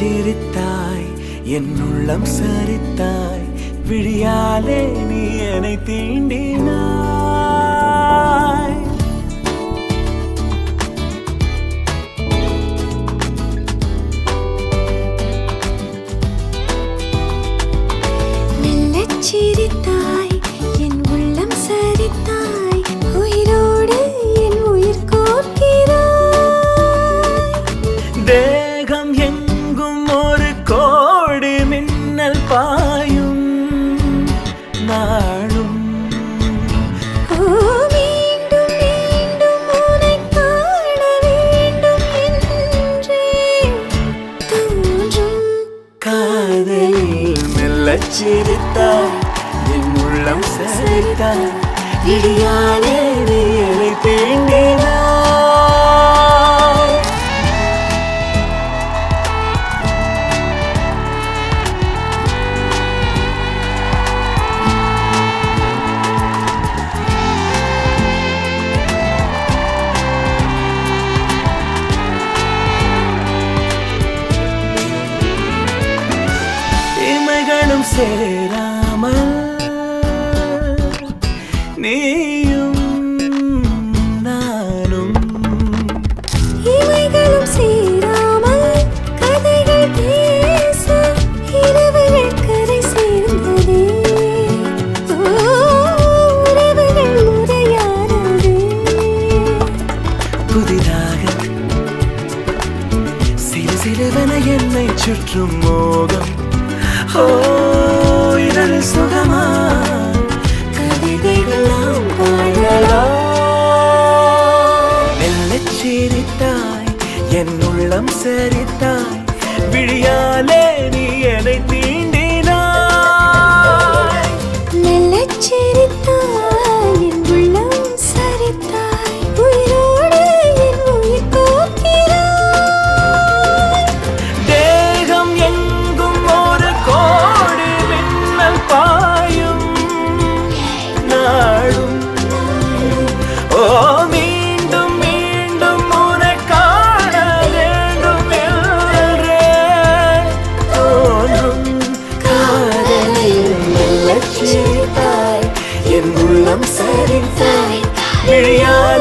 சிரித்தாய் என் உள்ளம் சரித்தாய் விழியாலே நீ என்னை தீண்டினாய் மெல்லச் சிரித்தாய் என் உள்ளம் சரித்தாய் உயிரோடு என் உயிர் கோர்க்கிறாய் தேகம் எங்கும் ஒரு கோடி மின்னல் பாயும் நாளும் மீண்டும் மீண்டும் உன்னை காண வேண்டும் என்றே தோன்றும் காதலில் மெல்லச் சிரித்தாய் என் உள்ளம் சரித்தாய் விழியாலே நீ என்னை தீண்டினாய் இமைகளும் சேராமல் நீயும் நானும் இமைகளும் சேராமல் கதைகள் பேச இரவுகள் கரை சேர்ந்ததே உறவுகள் முறையானதே புதிதாக சிறு சிறுவன என்னை சுற்றும் மோகம் ஓ இதழ் சுகமா கவிதைகளாம் பாடலாம் மெல்லச் சிரித்தாய் என் உள்ளம் சரித்தாய் விழியாலே நீ என்னை தீண்டினாய் மெல்லச் சிரித்தாய் என் உள்ளம் சரித்தாய் உயிரோடு என் உயிர் கோர்க்கிறாய் தேகம் எங்கும் ஒரு கோடி மின்னல் பாயும் நாளும் ஓ மீண்டும் மீண்டும் உன்னை காண வேண்டும் என்றே தோன்றும் காதலில் மெல்லச் சிரித்தாய் என் உள்ளம் சரித்தாய் விழியால்